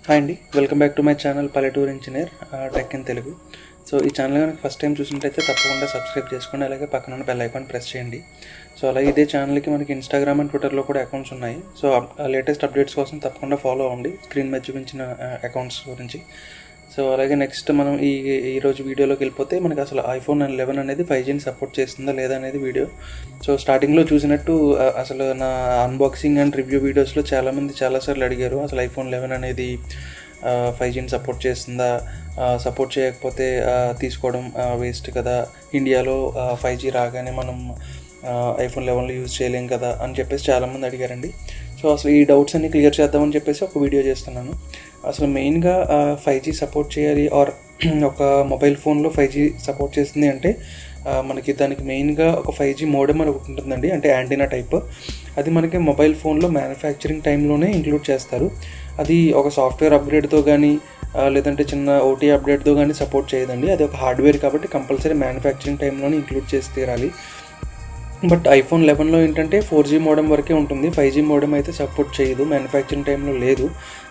Hi అండి, welcome back to my channel పల్లెటూరు engineer tech in Telugu. So ఈ channel కనుక ఫస్ట్ టైం చూసినట్టయితే తప్పకుండా సబ్స్క్రైబ్ చేసుకోండి, అలాగే పక్కన ఉన్న బెల్ ఐకాన్ ప్రెస్ చేయండి. సో అలాగే ఇదే ఛానల్కి మనకి ఇన్స్టాగ్రామ్ అండ్ ట్విట్టర్లో కూడా అకౌంట్స్ ఉన్నాయి. సో లేటెస్ట్ అప్డేట్స్ కోసం తప్పకుండా ఫాలో అవ్వండి స్క్రీన్ మీద చూపించిన అకౌంట్స్ గురించి. సో అలాగే నెక్స్ట్ మనం ఈరోజు వీడియోలోకి వెళ్ళిపోతే మనకి అసలు ఐఫోన్ 11 అనేది 5Gని సపోర్ట్ చేస్తుందా లేదా అనేది వీడియో. సో స్టార్టింగ్లో చూసినట్టు అసలు నా అన్బాక్సింగ్ అండ్ రివ్యూ వీడియోస్లో చాలామంది చాలాసార్లు అడిగారు అసలు ఐఫోన్ 11 అనేది 5Gని సపోర్ట్ చేస్తుందా, సపోర్ట్ చేయకపోతే తీసుకోవడం వేస్ట్ కదా, ఇండియాలో 5G రాగానే మనం ఐఫోన్ 11లో యూజ్ చేయలేం కదా అని చెప్పేసి చాలామంది అడిగారండి. సో అసలు ఈ డౌట్స్ అన్ని క్లియర్ చేద్దామని చెప్పేసి ఒక వీడియో చేస్తున్నాను. అసలు మెయిన్గా 5G సపోర్ట్ చేయాలి ఆర్ ఒక మొబైల్ ఫోన్లో 5G సపోర్ట్ చేస్తుంది అంటే మనకి దానికి మెయిన్గా ఒక 5G మోడెమ్ అని ఒకటి ఉంటుందండి, అంటే యాంటీనా టైప్. అది మనకి మొబైల్ ఫోన్లో మ్యానుఫ్యాక్చరింగ్ టైంలోనే ఇంక్లూడ్ చేస్తారు. అది ఒక సాఫ్ట్వేర్ అప్గ్రేడ్తో కానీ లేదంటే చిన్న ఓటీ అప్డేట్తో కానీ సపోర్ట్ చేయదండి. అది ఒక హార్డ్వేర్ కాబట్టి కంపల్సరీ మ్యానుఫ్యాక్చరింగ్ టైంలోనే ఇంక్లూడ్ చేసి తీరాలి. బట్ ఐఫోన్ 11లో ఏంటంటే 4G మోడెమ్ వరకే ఉంటుంది, 5G మోడెమ్ అయితే సపోర్ట్ చేయదు, మ్యానుఫ్యాక్చరింగ్ టైంలో లేదు.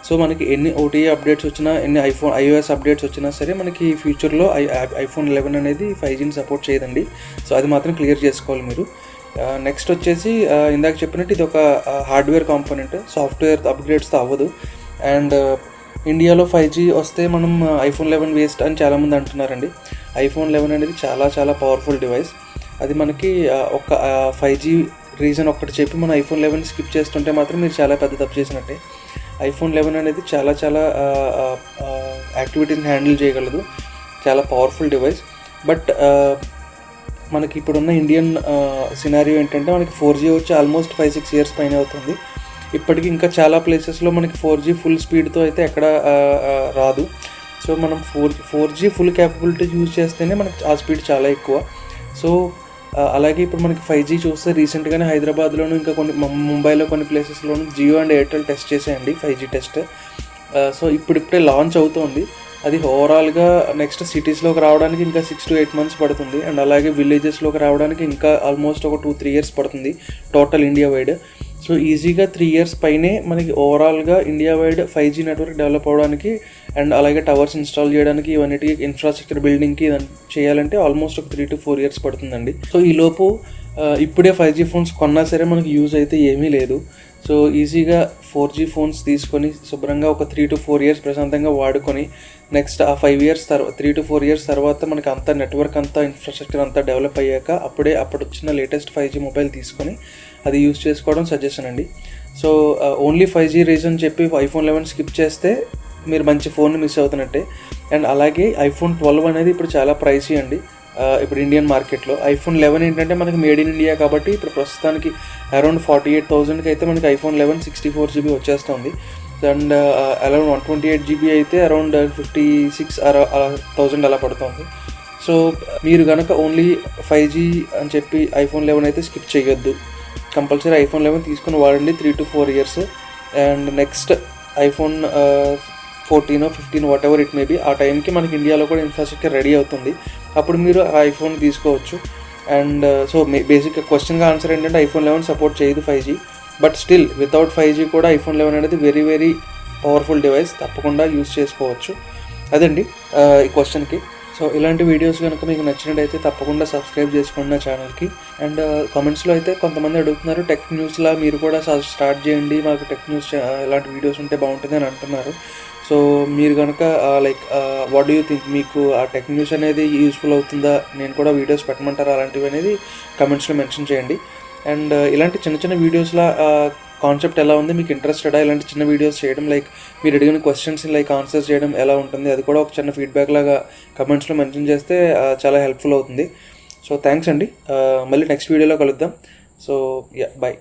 సో మనకి ఎన్ని ఓటీఏ అప్డేట్స్ వచ్చినా, ఎన్ని iOS అప్డేట్స్ వచ్చినా సరే మనకి ఫ్యూచర్లో ఐఫోన్ 11 అనేది 5Gని సపోర్ట్ చేయదండి. సో అది మాత్రం క్లియర్ చేసుకోవాలి మీరు. నెక్స్ట్ వచ్చేసి ఇందాక చెప్పినట్టు ఇది ఒక హార్డ్వేర్ కాంపోనెంట్, సాఫ్ట్వేర్ అప్గ్రేడ్స్తో అవ్వదు. అండ్ ఇండియాలో 5G వస్తే మనం ఐఫోన్ 11 వేస్ట్ అని చాలామంది అంటున్నారండి. ఐఫోన్ 11 అనేది చాలా చాలా పవర్ఫుల్ డివైస్. అది మనకి ఒక 5G రీజన్ ఒక్కటి చెప్పి మనం ఐఫోన్ 11 స్కిప్ చేస్తుంటే మాత్రం మీరు చాలా పెద్ద తప్పు చేసినట్టే. ఐఫోన్ 11 అనేది చాలా చాలా యాక్టివిటీస్ని హ్యాండిల్ చేయగలదు, చాలా పవర్ఫుల్ డివైస్. బట్ మనకి ఇప్పుడున్న ఇండియన్ సినారియో ఏంటంటే మనకి 4G వచ్చి ఆల్మోస్ట్ 5-6 ఇయర్స్ పైన అవుతుంది. ఇప్పటికీ ఇంకా చాలా ప్లేసెస్లో మనకి 4G ఫుల్ స్పీడ్తో అయితే ఎక్కడ రాదు. సో మనం 4G ఫుల్ క్యాపబిలిటీ యూజ్ చేస్తేనే మనకి ఆ స్పీడ్ చాలా ఎక్కువ. సో అలాగే ఇప్పుడు మనకి 5G చూస్తే రీసెంట్గానే హైదరాబాద్లోను ఇంకా కొన్ని ముంబైలో కొన్ని ప్లేసెస్లోను జియో అండ్ ఎయిర్టెల్ టెస్ట్ చేసేయండి 5G టెస్ట్. సో ఇప్పుడిప్పుడే లాంచ్ అవుతుంది. అది ఓవరాల్గా నెక్స్ట్ సిటీస్లోకి రావడానికి ఇంకా 6 to 8 months పడుతుంది. అండ్ అలాగే విలేజెస్లోకి రావడానికి ఇంకా ఆల్మోస్ట్ ఒక 2-3 years పడుతుంది టోటల్ ఇండియా వైడ్. సో ఈజీగా 3 years పైనే మనకి ఓవరాల్గా India wide 5G network develop అవ్వడానికి అండ్ అలాగే టవర్స్ ఇన్స్టాల్ చేయడానికి, ఇవన్నిటికీ ఇన్ఫ్రాస్ట్రక్చర్ బిల్డింగ్కి చేయాలంటే ఆల్మోస్ట్ ఒక 3 to 4 years పడుతుందండి. సో ఈలోపు ఇప్పుడే 5G ఫోన్స్ కొన్నా సరే మనకి యూజ్ అయితే ఏమీ లేదు. సో ఈజీగా 4G ఫోన్స్ తీసుకొని శుభ్రంగా ఒక 3 to 4 years ప్రశాంతంగా వాడుకొని నెక్స్ట్ ఆ 3 to 4 years తర్వాత మనకి అంతా నెట్వర్క్ అంతా ఇన్ఫ్రాస్ట్రక్చర్ అంతా డెవలప్ అయ్యాక అప్పుడు వచ్చిన లేటెస్ట్ 5G మొబైల్ తీసుకొని అది యూజ్ చేసుకోవడం సజెషన్ అండి. సో ఓన్లీ 5G రీజన్ చెప్పి ఐఫోన్ 11 స్కిప్ చేస్తే మీరు మంచి ఫోన్ని మిస్ అవుతున్నట్టే. అండ్ అలాగే ఐఫోన్ 12 అనేది ఇప్పుడు చాలా ప్రైసీ అండి ఇప్పుడు ఇండియన్ మార్కెట్లో. ఐఫోన్ 11 ఏంటంటే మనకి మేడ్ ఇన్ ఇండియా కాబట్టి ఇప్పుడు ప్రస్తుతానికి అరౌండ్ 48,000కి అయితే మనకి ఐఫోన్ 11 64GB వచ్చేస్తుంది. అండ్ అరౌండ్ 128GB అయితే అరౌండ్ 56,000 అలా పడుతుంది. సో మీరు కనుక ఓన్లీ 5G అని చెప్పి ఐఫోన్ 11 అయితే స్కిప్ చేయొద్దు, కంపల్సరీ ఐఫోన్ 11 తీసుకుని వాడండి 3 to 4 years. And next iPhone 14 or 15 whatever it may be, ఆ టైంకి మనకి ఇండియాలో కూడా ఇన్ఫ్రాస్ట్రక్చర్ రెడీ అవుతుంది, అప్పుడు మీరు ఆ ఐఫోన్ తీసుకోవచ్చు. అండ్ సో బేసిక్గా క్వశ్చన్గా ఆన్సర్ ఏంటంటే ఐఫోన్ 11 సపోర్ట్ చేయదు 5G. But still without 5G కూడా ఐఫోన్ 11 అనేది వెరీ వెరీ పవర్ఫుల్ డివైస్, తప్పకుండా యూజ్ చేసుకోవచ్చు. అదండి ఈ క్వశ్చన్కి. సో ఇలాంటి వీడియోస్ కనుక మీకు నచ్చినట్టయితే తప్పకుండా సబ్స్క్రైబ్ చేసుకోండి నా ఛానల్కి. అండ్ కామెంట్స్లో అయితే కొంతమంది అడుగుతున్నారు టెక్ న్యూస్లా మీరు కూడా స్టార్ట్ చేయండి, మాకు టెక్ న్యూస్ ఇలాంటి వీడియోస్ ఉంటే బాగుంటుంది అని అంటున్నారు. సో మీరు కనుక like what do you think, మీకు ఆ టెక్ న్యూస్ అనేది యూస్ఫుల్ అవుతుందా, నేను కూడా వీడియోస్ పెట్టమంటారా అలాంటివి అనేది కమెంట్స్లో మెన్షన్ చేయండి. అండ్ ఇలాంటి చిన్న చిన్న వీడియోస్లా కాన్సెప్ట్ ఎలా ఉంది, మీకు ఇంట్రెస్టెడా ఇలాంటి చిన్న వీడియోస్ చేయడం, లైక్ మీరు అడిగిన క్వశ్చన్స్ని లైక్ ఆన్సర్స్ చేయడం ఎలా ఉంటుంది, అది కూడా ఒక చిన్న ఫీడ్బ్యాక్ లాగా కమెంట్స్లో మెన్షన్ చేస్తే చాలా హెల్ప్ఫుల్ అవుతుంది. సో థ్యాంక్స్ అండి, మళ్ళీ నెక్స్ట్ వీడియోలో కలుద్దాం. So by.